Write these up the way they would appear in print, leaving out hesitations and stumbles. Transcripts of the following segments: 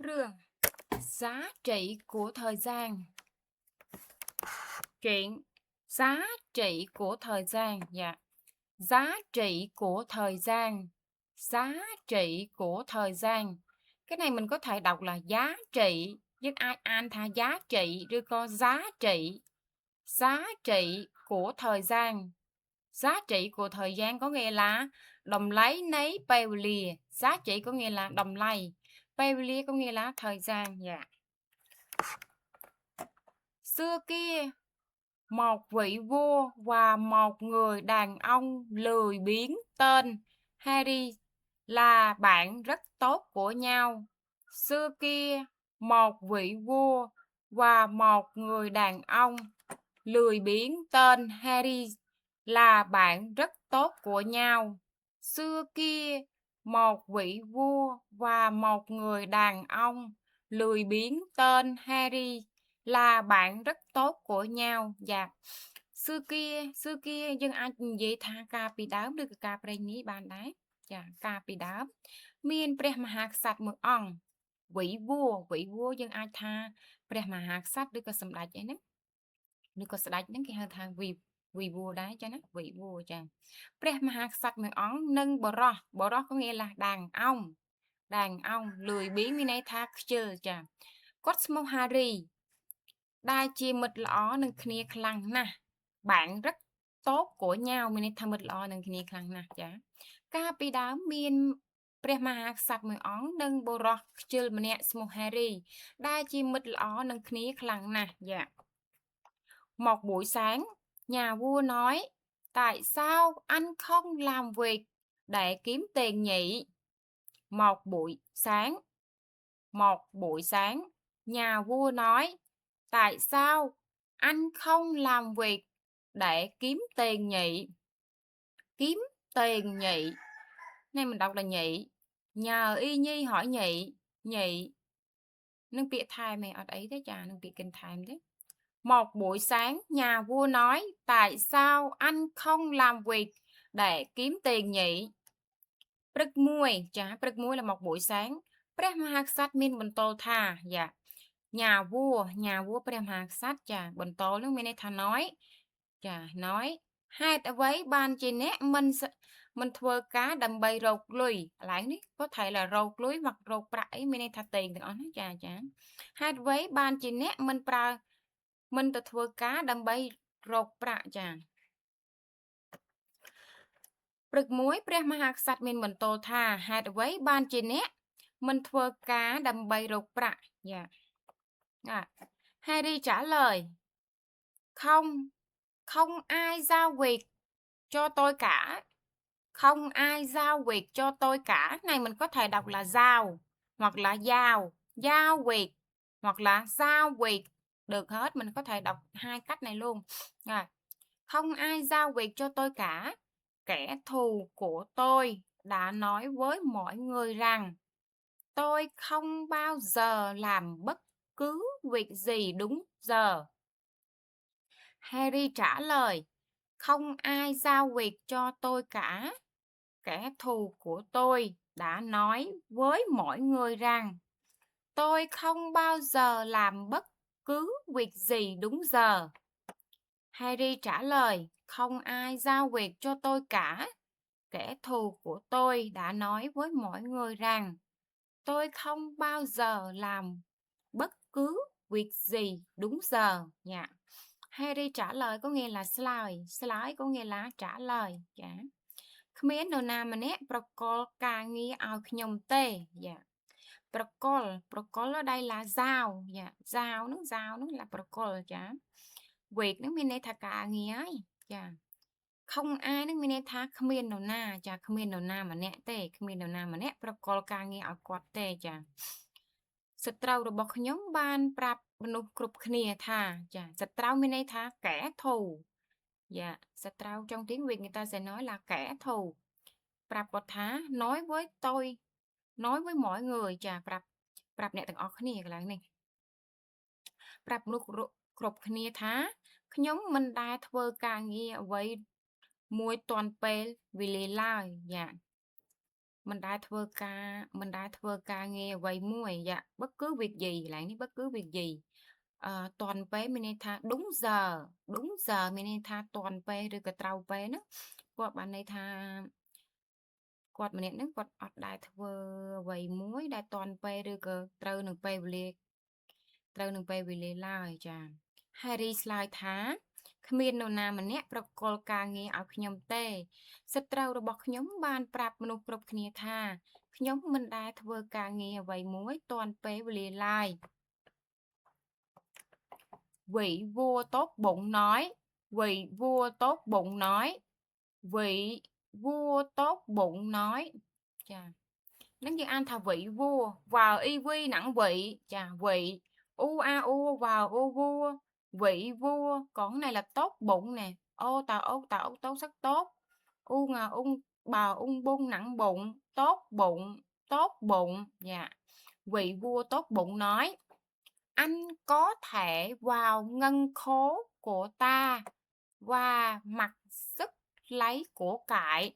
Rương. Giá trị của thời gian. Chuyện giá trị của thời gian. Dạ. Giá trị của thời gian. Giá trị của thời gian. Cái này mình có thể đọc là giá trị. Nhưng ai an tha giá trị rồi có giá trị. Giá trị của thời gian. Giá trị của thời gian có nghĩa là đồng lấy nấy bèo lìa. Giá trị có nghĩa là đồng lấy. Bèo lìa có nghĩa là thời gian. Dạ. Xưa kia, một vị vua và một người đàn ông lười biếng tên Harry là bạn rất tốt của nhau. Xưa kia, một vị vua và một người đàn ông lười biếng tên Harry là bạn rất tốt của nhau. Xưa kia, một vị vua và một người đàn ông lười biếng tên Harry là bạn rất tốt của nhau. Dạ. Xưa kia dân ai vậy tha ca pi đám được ca prey ní ban đá. Dạ, ca pi đám. Miênព្រះមហាក្សត្រមួយអង្គvị vua dân ai tha ព្រះមហាក្សត្រឬក៏សម្ដេចអីហ្នឹងឬក៏ស្ដេចហ្នឹងគេហៅថាវីវួរដែរចាណាវីវួរចាព្រះមហាក្សត្រមួយអង្គនិងបរោះcó nghĩa là đàn ông lười biếngមានន័យថាខ្ជិលចាគាត់ឈ្មោះ Harry ដែលជាមិត្តល្អនឹងគ្នាខ្លាំងណាស់bạn rất tốt của nhau មានន័យថាមិត្តល្អនឹងគ្នាខ្លាំងណាស់ចាកាលពីដើមមានព្រះមហាក្សត្រមួយអង្គនិងបុរសខ្ជិលម្នាក់ឈ្មោះ Harry ដែលជាមិត្តល្អនឹងគ្នាខ្លាំងណាស់ចាMột buổi sáng, nhà vua nói, tại sao anh không làm việc để kiếm tiền nhỉ? Một buổi sáng, nhà vua nói, tại sao anh không làm việc để kiếm tiền nhỉ? Kiếm tiền nhỉ? Này mình đọc là nhị. Nhờ y nhi hỏi nhị. Nâng bị thai mày ở đấy thế chà, nâng bị kinh thai đấy. Một buổi sáng, nhà vua nói, tại sao anh không làm việc để kiếm tiền nhỉ? Prực muối là một buổi sáng.ព្រះមហាក្សត្រមានបន្ទោលថាយ៉ាnhà vuaព្រះមហាក្សត្រចាបន្ទោលនឹងមានន័យថា nói ចា nói ហេតុអ្វីបានជាអ្នកមិនធ្វើការដើម្បីរកលុយកន្លែងនេះcó thể làរកលុយhoặcរកប្រាក់អីមានន័យថាtiềnទាំងអស់ណាចាហេតុអ្វីបានជាអ្នកមិនទៅធ្វើការដើម្បីរកប្រាក់ចាព្រឹកមួយព្រះមហាក្សត្រមានបន្ទោលថាហេតុអ្វីបានជាអ្នកមិនធ្វើការដើម្បីរកប្រាក់dạ Harry trả lời không ai giao việc cho tôi cả không ai giao việc cho tôi cả này mình có thể đọc là giao hoặc là giao việc hoặc là giao việc được hết mình có thể đọc hai cách này luôn rồi không ai giao việc cho tôi cả kẻ thù của tôi đã nói với mọi người rằng tôi không bao giờ làm bất cứ việc gì đúng giờ. Harry trả lời không ai giao việc cho tôi cả kẻ thù của tôi đã nói với mọi người rằng tôi không bao giờ làm bất cứ việc gì đúng giờ. Harry trả lời không ai giao việc cho tôi cả kẻ thù của tôi đã nói với mọi người rằng tôi không bao giờ làm bất cứ việc gì đúng giờ nha. Harry trả lời có nghĩa là slide có nghĩa là trả lời dạ. គ្មាននរណាម្នាក់ប្រកល់ការងារឲ្យខ្ញុំទេdạ. ប្រកល់ở đây là giao dạ. giao nó là ប្រកល់ចា việc នឹងមានន័យថាការងារហើយចា không ai នឹងមានន័យថាគ្មាននរណាចាគ្មាននរណាម្នាក់ទេគ្មាននរណាម្នាក់ប្រកល់ការងារឲ្យគាត់ទេចាសត្រូវរបស់ខ្ញុំបានប្រាប់មនុស្សគ្រប់គ្នាថាចាសត្រូវមានន័យថាកែធូdạសត្រូវ trong tiếng Việt người ta sẽ nói là kẻ thù ប្រាប់គាត់ថា nói với tôi nói với mọi người ចាប្រាប់អ្នកទាំងអស់គ្នាកន្លែងនេះប្រាប់មនុស្សគ្រប់គ្នាថាខ្ញុំមិនដែលធ្វើការងារអ្វីមួយទាន់ពេលវេលាឡើយយ៉ា mình đã thưa ca nghe vậy muội dạ bất cứ việc gì lại ní bất cứ việc gì toàn vé mình tha đúng giờ mình tha toàn vé rồi cái trâu vé nó qua bạn này tha គាត់ម្នាក់ហ្នឹងគាត់អត់ដែលធ្វើអ្វីមួយដែលទាន់ពេលឬក៏ត្រូវនឹងពេលវេលាឡើយចា Harry ឆ្លើយថាគ្មាននរណាម្នាក់ប្រគល់ការងារឲ្យខ្ញុំទេសត្រូវរបស់ខ្ញុំបានប្រាប់មនុស្សគ្រប់គ្នាថាខ្ញុំមិនដែលធ្វើការងារអ្វីមួយទាន់ពេលវេលាឡើយ Vị vua tốt bụng nói Vị vua tốt bụng nói Vị vua tốt bụng nói ចា Nếu như ăn thà vị vua vào y quy nặng vị chà vị u a u vào u vua vị vua còn cái này là tốt bụng nè ô tàu tốt rất tốt u ngà ung bào ung bung nặng bụng tốt bụng dạ vị vua tốt bụng nói anh có thể vào ngân khố của ta và mặc sức lấy của cải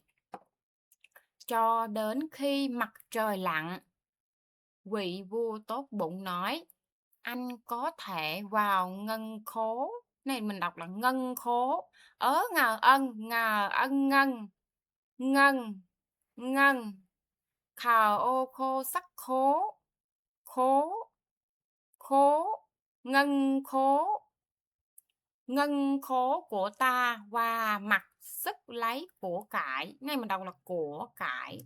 cho đến khi mặt trời lặn. Vị vua tốt bụng nói, anh có thể vào ngân khố. Này mình đọc là ngân khố. Ngờ ân ngân. Ngân. Khờ ô khô sắc khố. Khố. Ngân khố của ta và mặc sức lấy của cải. Này mình đọc là của cải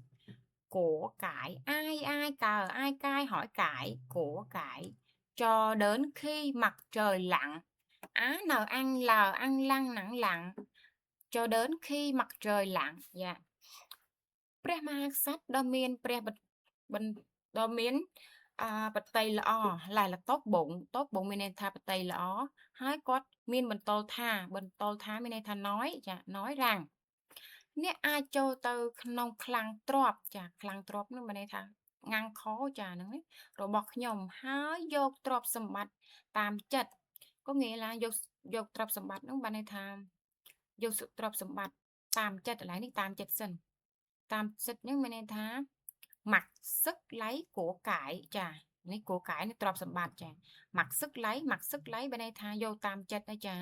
ai cờ ai cai hỏi cải của cải cho đến khi mặt trời lặn n ăn l ăn lăng nặng lặn cho đến khi mặt trời lặn dạព្រះមហាក្សត្រដ៏មានព្រះដ៏មានបតីល្អlại là tốt bụngមានន័យថាបតីល្អហើយគាត់មានបន្ទោលថាមានន័យថាnói rằng អ្នកអាចចូលទៅក្នុងខ្លាំងទ្របចាខ្លាំងទ្របនោះមានន័យថាងាំងខចាហ្នឹងរបស់ខ្ញុំហើយយកទ្របសម្បត្តិតាមចិត្តcó nghĩa là យកទ្រព្យសម្បត្តិនោះបានន័យថាយកទ្រព្យសម្បត្តិតាមចិត្តឥឡូវនេះតាមចិត្តសិនតាមចិត្តហ្នឹងមានន័យថា mặc sức lấy của cải ចានេះcủa cải នេះទ្រព្យសម្បត្តិចា mặc sức lấy បានន័យថាយកតាមចិត្តណាចា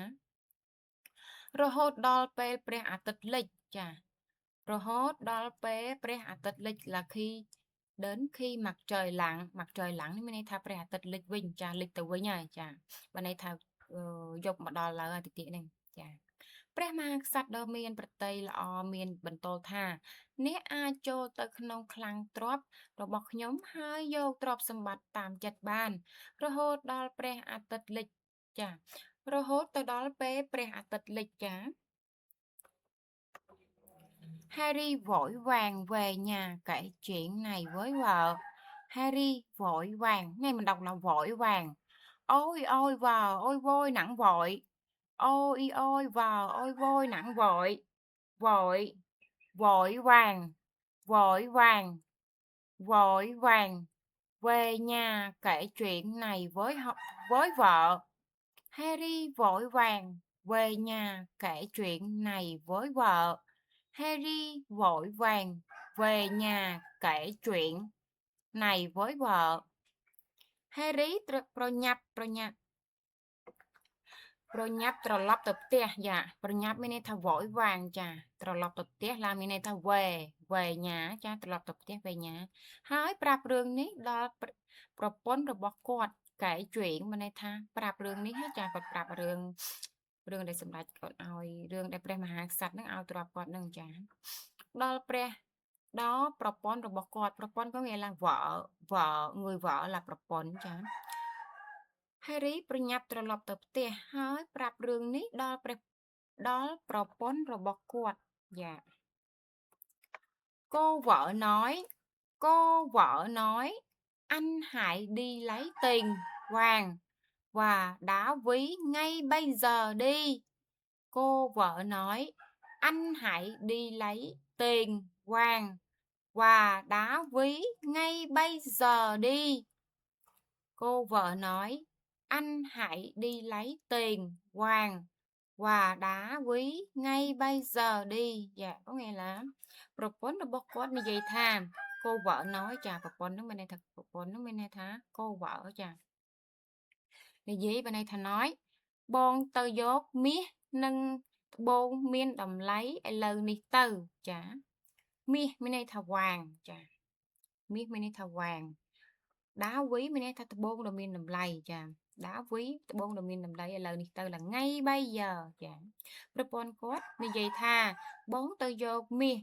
រហូតដល់ពេលព្រះអាទិត្យលិចចា រហូតដល់ពេលព្រះអាទិត្យលិច là khi đến khi mặt trời lặn នេះមានន័យថាព្រះអាទិត្យលិចវិញចាលិចទៅវិញហើយចាបានន័យថាយកមកដល់ឡើយតិចនេះចាព្រះមហាក្សត្រដ៏មានប្រតិយល្អមានបន្ទោលថាអ្នកអាចចូលទៅក្នុងខ្លាំងទ្រព្យរបស់ខ្ញុំហើយយកទ្រព្យសម្បត្តិតាមចិត្តបានរហូតដល់ព្រះអាទិត្យលិចចារហូតទៅដល់ពេលព្រះអាទិត្យលិចចា Harry vội vàng về nhà kể chuyện này với vợ. Harry vội vàng, nghe mình đọc là vội vàng. Ôi ôi vào, ôi vôi nặng vội. Ôi ôi vào, ôi vôi nặng vội. Vội vàng. Về nhà kể chuyện này với vợ. Harry vội vàng về nhà kể chuyện này với vợ. Harry vội vàng về nhà kể chuyện này với vợ. Harry ប្រញាប់ត្រឡប់ទៅផ្ទះចាប្រញាប់មានន័យថា vội vàng ចាត្រឡប់ទៅផ្ទះឡាមានន័យថា về nhà ចាត្រឡប់ទៅផ្ទះ về nhà ហើយប្រាប់រឿងនេះដល់ប្រពន្ធរបស់គាត់កែchuyệnមានន័យថាប្រាប់រឿងនេះចាគាត់ប្រាប់រឿងដែលសម្ដេចគាត់ឲ្យរឿងដែលព្រះមហាក្សត្រនឹងឲ្យទ្រព្យគាត់នឹងចាដល់ប្រពន្ធរបស់គាត់ប្រពន្ធcó nghĩa là vợ người vợ là ប្រពន្ធចា Harry ប្រញាប់ត្រឡប់ទៅផ្ទះហើយប្រាប់រឿងនេះដល់ប្រពន្ធរបស់គាត់dạ cô vợ nói anh hãy đi lấy tiền vàng và đá quý ngay bây giờ đi cô vợ nói anh hãy đi lấy tiền vàng và đá quý ngay bây giờ đi cô vợ nói anh hãy đi lấy tiền vàng và đá quý ngay bây giờ đi dạ có nghĩa là ប្រពន្ធរបស់គាត់និយាយថា cô vợ nói chà bà con nó bên này thật bà con nó bên này thá cô vợ chà cái gì bên này thà nói bon tơ dốt mía nâng bôn miên đầm lấy lơ ni tơ chà mía bên này thà hoàng chà mía bên này thà hoàng đá quý bên này thà bôn đầm miên đầm lấy chà đá quý bôn đầm miên đầm lấy lơ ni tơ là ngay bây giờ chà bà con có như vậy thà bón tơ dốt mía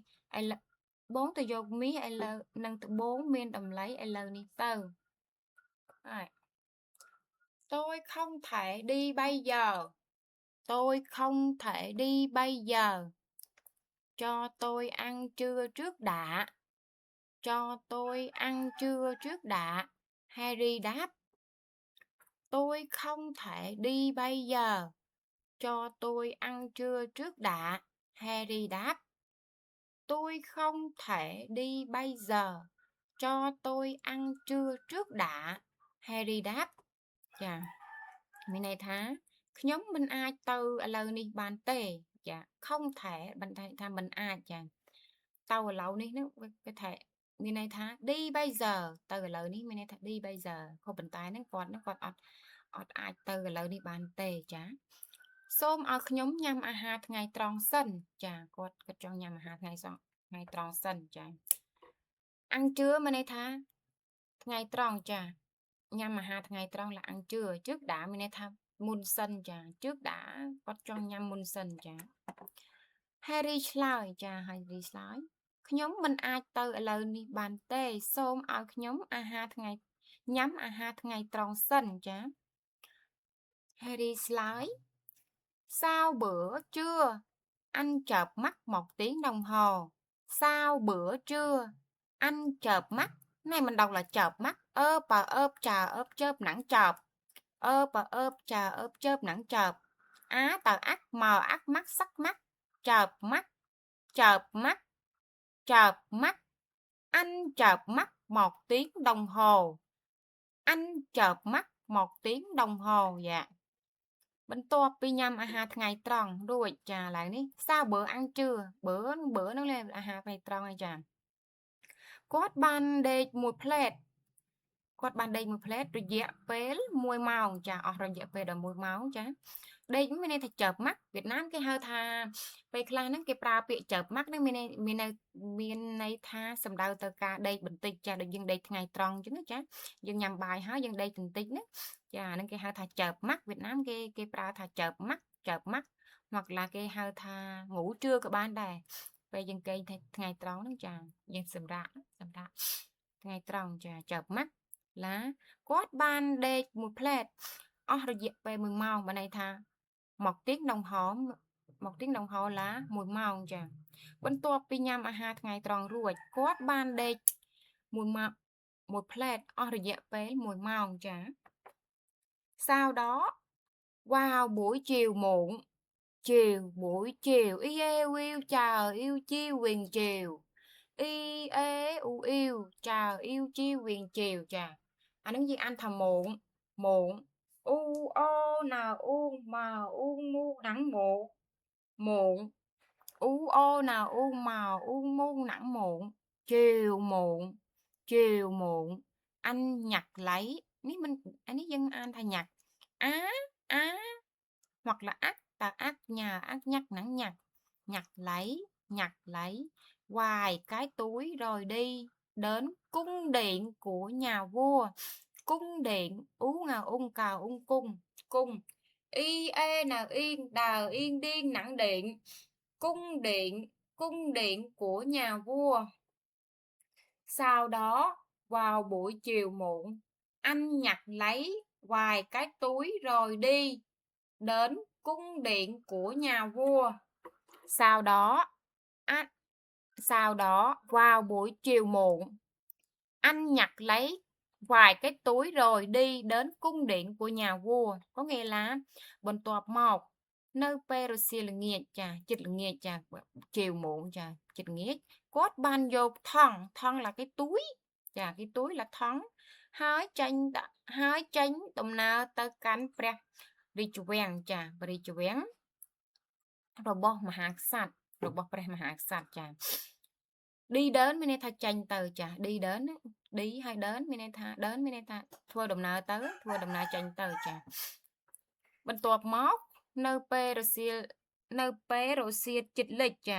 bốn từ dột mí l nâng từ 4 miên đầm lấy l ni tơ. Tôi không thể đi bây giờ. Tôi không thể đi bây giờ. Cho tôi ăn trưa trước đã. Cho tôi ăn trưa trước đã. Harry đáp. Tôi không thể đi bây giờ. Cho tôi ăn trưa trước đã. Harry đáp. Tôi không thể đi bây giờ. Cho tôi ăn trưa trước đã. Harry đáp. Dạ. Mình này thá. Nhóm mình ai từ lời này bàn tê. Dạ. Không thể. Bạn thà mình ai. Dạ. Tao ở lâu này. Nó có thể. Mình này thá. Đi bây giờ. Từ lời này. Mình này thá. Đi bây giờ. Không bình tay. Nó còn ọt ai từ lời này bàn tê. Dạ. សូមឲ្យខ្ញុំញ៉ាំអាហារថ្ងៃត្រង់សិនចាគាត់ចង់ញ៉ាំអាហារថ្ងៃត្រង់សិនចាăn trưa mà này tha ngày tròn chà nhằm mà hai ngày tròn là ăn trưa trước đã mình này tha muôn sân chà trước đã có cho nhằm muôn sân chà Harry slide chà Harry slide nhóm mình ai từ lời đi bàn tê xôm ở nhóm hai ngày nhắm hai ngày tròn sân chà Harry slide sao bữa trưa anh chợp mắt 1 tiếng đồng hồ sao bữa trưa anh chợp mắt này mình đọc là chợp mắt ớp chợp nắng chợp chợp nắng chợp á tờ ác mờ ác mắt sắc mắt chợp mắt anh chợp mắt 1 tiếng đồng hồ anh chợp mắt 1 tiếng đồng hồ dạបន្ទាប់ពីញ៉ាំអាហារថ្ងៃត្រង់រួចចាឡើងនេះsao bữa ăn trưa bữa nó làអាហារថ្ងៃត្រង់ហើយចាគាត់បានដេកមួយផ្លែតគាត់បានដេកមួយផ្លែតរយៈពេល1ម៉ោងចាអស់រយៈពេលដល់1ម៉ោងចាដេកមានន័យថាចើបម៉ាក់វៀតណាមគេហៅថាពេលខ្លះហ្នឹងគេប្រើពាក្យចើបម៉ាក់ហ្នឹងមានន័យថាសំដៅទៅការដេកបន្តិចចាដូចយើងដេកថ្ងៃត្រង់អញ្ចឹងចាយើងញ៉ាំបាយហើយយើងដេកបន្តិចណាចាហ្នឹងគេហៅថាchợp mắt Việt Namគេប្រើថាchợp mắt hoặc là គេហៅថាងូtrưaក៏បានដែរពេលយើងគេងថ្ងៃត្រង់ហ្នឹងចាយើងសម្រាប់ថ្ងៃត្រង់ចាchợp mắt là គាត់បានដេកមួយផ្លែតអស់រយៈពេល1ម៉ោងបានន័យថា1 tiếng đồng hồ 1 tiếng đồng hồ là 1 ម៉ោងចាបន្ទាប់ពីញ៉ាំអាហារថ្ងៃត្រង់រួចគាត់បានដេកមួយផ្លែតអស់រយៈពេល1ម៉ោងចា sau đó vào buổi chiều muộn buổi chiều yêu chào yêu chiêu quyền chiều yêu chào yêu chiêu quyền chiều chà anh nói gì anh thầm muộn u o nào u màu u mu nắng muộn u o nào u màu u mu nắng muộn chiều muộn anh nhặt lấy nếu mình anh ấy dân anh thay nhặt á hoặc là ác nhà ác nhặt nắng nhặt lấy hoài cái túi rồi đi đến cung điện của nhà vua cung điện ú ngào ung cào ung cung y e nào yên đào yên điên nặng điện cung điện của nhà vua sau đó vào buổi chiều muộn anh nhặt lấy vài cái túi rồi đi đến cung điện của nhà vua sau đó vào buổi chiều muộn anh nhặt lấy vài cái túi rồi đi đến cung điện của nhà vua có nghĩa làបន្ទាប់មកនៅពេលរសៀលល្ងាចចាជិតល្ងាចចាchiều muộnចាជិតល្ងាចគាត់បានយកថង់ là cái túiចាcái túi làថង់ហើយចេញដំណើរទៅកាន់ព្រះរាជវាំងចាព្រះរាជវាំងរបស់មហាក្សត្ររបស់ព្រះមហាក្សត្រចា đi đến mình tha tranh từ chà đi đến đi hay đến mình tha thua đồng nào tới thua đồng nào tranh từ chàបន្ទាប់មកនៅពេលរសៀលជិតលិចចា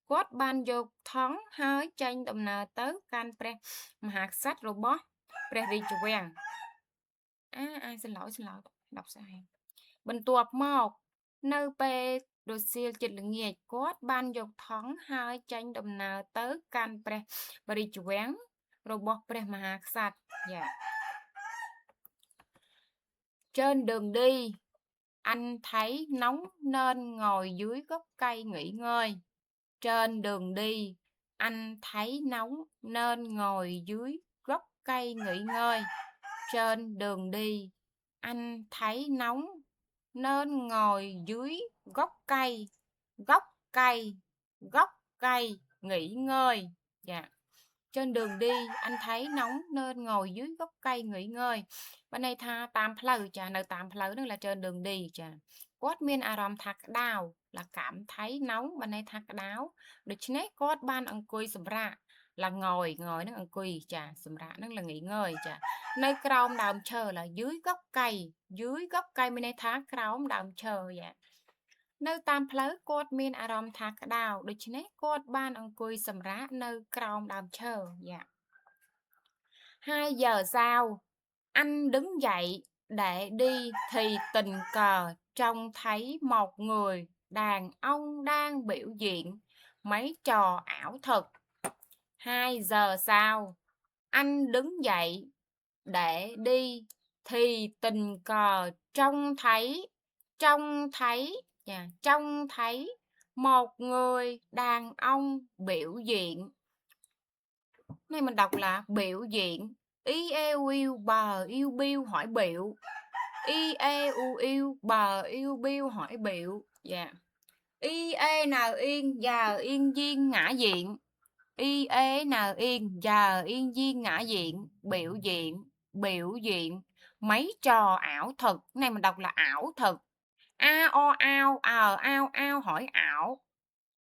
គាត់បានយកថង់ហើយចេញដំណើរទៅកាន់ព្រះមហាក្សត្ររបស់ព្រះរាជវាំងអាសន្លោចដប់ស្អីបន្ទាប់មកនៅពេលរសៀលជិតល្ងាចគាត់បានយកថង់ហើយចេញដំណើរទៅកាន់ព្រះរាជវាំងរបស់ព្រះមហាក្សត្រយ៉ាtrên đường đi anh thấy nóng nên ngồi dưới gốc cây nghỉ ngơi. Trên đường đi, anh thấy nóng nên ngồi dưới gốc cây nghỉ ngơi. Trên đường đi, anh thấy nóng nên ngồi dưới gốc cây nghỉ ngơi. Dạ. Trên đường đi anh thấy nóng nên ngồi dưới gốc cây nghỉ ngơi. Bên này tha tam phẩu chà, nơi tam phẩu đó là trên đường đi chà. Quát miên aram thạc đào là cảm thấy nóng, bên này thạc đáo. Được chứ nét quát ban ăn cùi sầm rạ là ngồi nó ăn cùi chà, sầm rạ nó là nghỉ ngơi chà. Nơi còng đàm chờ là dưới gốc cây bên này thác còng đàm chờ dạ. Nơi tam phẩu quát miên aram thạc đào, được chứ nét quát ban ăn cùi sầm rạ nơi còng đàm chờ dạ. 2 giờ sau, anh đứng dậy để đi thì tình cờ trông thấy một người đàn ông đang biểu diễn mấy trò ảo thuật. 2 giờ sau, anh đứng dậy để đi thì tình cờ trông thấy một người đàn ông biểu diễn. Này mình đọc là biểu diễn. I e u yêu bờ yêu biêu hỏi biểu. I e u yêu bờ yêu biêu hỏi biểu. Dạ. I e nào yên giờ yên duyên ngã diện. I e nào yên giờ yên duyên ngã diện. Biểu diễn mấy trò ảo thực. Này mình đọc là ảo thực. A o ao ao hỏi ảo.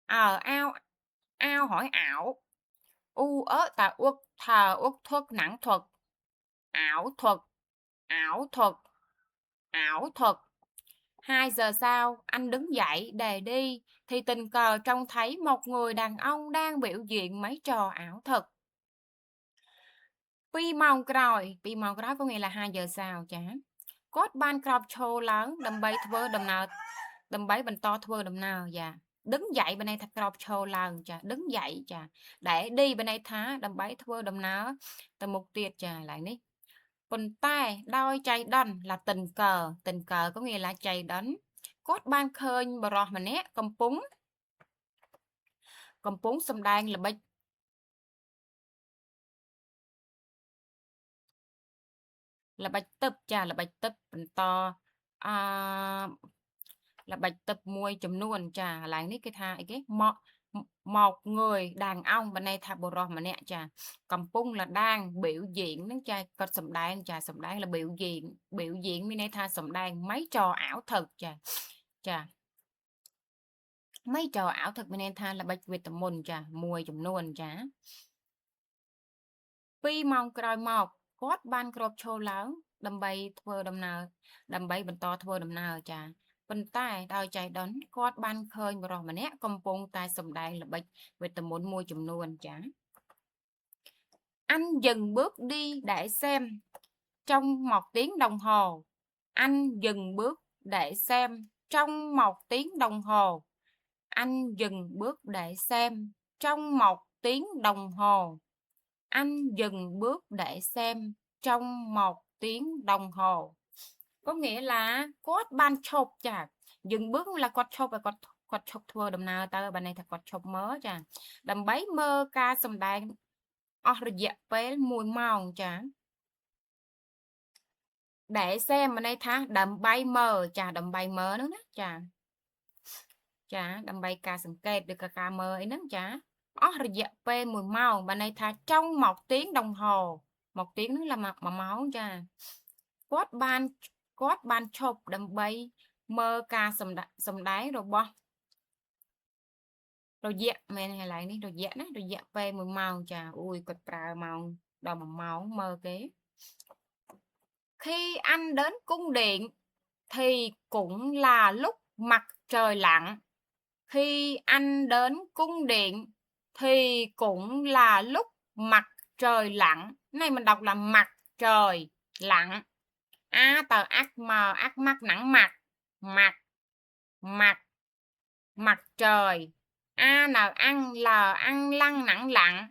Ao hỏi ảo. U ớ tà uất thờ uất thuật nặng thuật. Ảo thuật. 2 giờ sau anh đứng dậy để đi thì tình cờ trông thấy một người đàn ông đang biểu diễn mấy trò ảo thuật. Pi mong còi có nghĩa là 2 giờ sau chả. Cốt ban crop show lớn đầm bay thưa đầm nào đầm bay bần to thưa đầm nào dạ. Đứng dậy bên này thật crop show lớn chả, đứng dậy chả. Để đi bên này thá đầm bay thưa đầm nào tầm một tiệt chả lại ní. Phần tay đôi chạy đần là tình cờ có nghĩa là chạy đấn. Cốt ban khơi bà rò mà nè cầm púng xâm đan là bạch tấp chà là bạch tấp phần to là bạch tập mùi chấm nuôn chà lại ní cái thai cái một người đàn ông bên này thà bồ rò mà nè chà cầm pung là đang biểu diễn nó chà có sầm đan là biểu diễn bên này tha sầm đan mấy trò ảo thật chà mấy trò ảo thật bên này tha là bạch việt tầm môn chà mùi chấm nuôn chà pi mong còi một cốt ban crop show lớn đầm bay thưa đầm nào đầm bay bần to thưa đầm nào chà Phần tay đôi chạy đón cốt ban khơi mà rồi mà nét công pung tay sầm đai là bạch về tầm muốn mua chùm luôn chả. Anh dừng bước đi để xem trong 1 tiếng đồng hồ. Anh dừng bước để xem trong 1 tiếng đồng hồ. Anh dừng bước để xem trong 1 tiếng đồng hồ. Anh dừng bước để xem trong 1 tiếng đồng hồ. Có nghĩa là cốt ban chụp chà dừng bước là cốt chụp và cốt chụp thua đầm nào ta bên này thật cốt chụp mớ chà đầm bấy mơ ca sầm đai dẹp với mùi màu chà để xem bên đây thá đầm bay mơ chà đầm bay mơ nữa chà đầm bay ca sầm kẹt được ca mơ ấy nữa chà dẹp với mùi màu bên đây thá trong 1 tiếng đồng hồ 1 tiếng nữa là mà máu chà cốt ban chụp đầm bay mơ ca sầm đáy rồi bo đồ dạ mẹ này lại đi đồ dạ đó đồ dạ về mùi màu chà ui cột prà màu đầu mà máu mơ kế. Khi anh đến cung điện thì cũng là lúc mặt trời lặn. Khi anh đến cung điện thì cũng là lúc mặt trời lặn. Này mình đọc là mặt trời lặn. A tờ ác mờ ác mắt nặng mặt. Mặt mặt mặt trời. A n ăn l ăn lăng nặng lặn.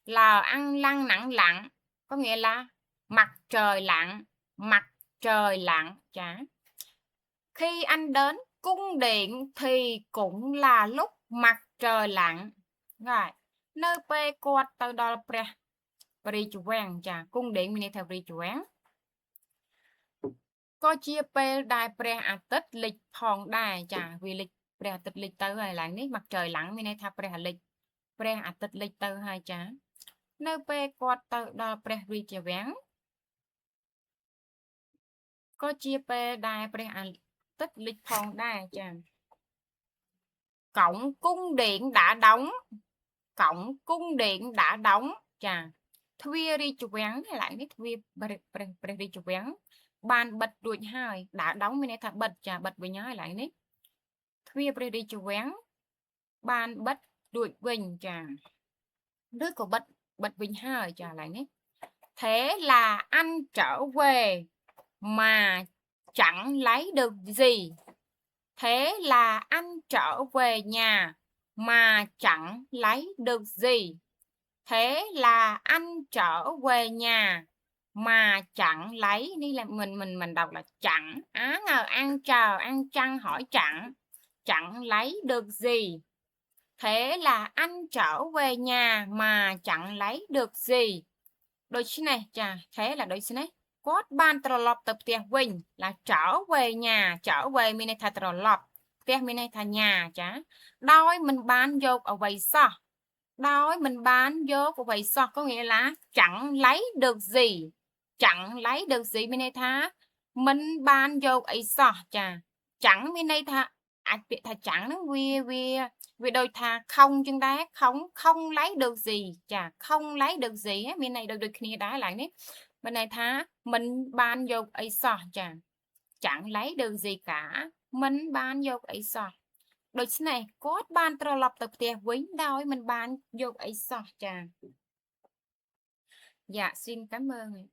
L ăn lăng nặng lặn có nghĩa là mặt trời lặn. Mặt trời lặn chả. Khi anh đến cung điện thì cũng là lúc mặt trời lặn. Rồi, nơi bê quạt từ đó Pri chuan chà, cung điện mình theo Pri chuan. Có chia bê đài pre à tích lịch hòn đài chà, vì lịch pre à tích lịch tới hay lại nít mặt trời lặn mình theo pre à tích lịch tới hai chà. Nơi bê quạt từ đó Pri chuan. Có chia bê đài pre à tích lịch hòn đài chà. Cổng cung điện đã đóng. Cổng cung điện đã đóng chà. Thuê đi chụp ván lại nít thuê đi chụp ván. Bàn bật đuổi hai đã đóng mình thật bật chà bật với nhau lại nít. Thuê đi chụp ván. Bàn bật đuổi bình chà. Đứa của bật bình hai chà lại nít. Thế là anh trở về mà chẳng lấy được gì. Thế là anh trở về nhà mà chẳng lấy được gì. Thế là anh trở về nhà mà chẳng lấy đi là mình đọc là chẳng á ngờ ăn chờ ăn chăng hỏi chẳng lấy được gì. Thế là anh trở về nhà mà chẳng lấy được gì. Đôi chứ này chà thế là đôi chứ này. Quát ban trò lọp tập tiệc Vinh là trở về nhà trở về mình này thà trò lọp tiệc mình này thà nhà chá. Đói mình bán vô ở vậy sao? Đói mình bán vô của vậy sao? Có nghĩa là chẳng lấy được gì. Chẳng lấy được gì mình này thà. Mình bán vô ấy sao chà. Chẳng mình này thà. Việc thà chẳng nó vì đôi thà không chân đá không lấy được gì chà không lấy được gì á bên này được kia đá lại nè bên này thà mình bán vô ấy sao chà chẳng lấy được gì cả mình bán vô ấy sao đôi này có ban trò lọc tập tiệc với đôi mình bán vô ấy sao chà dạ xin cảm ơn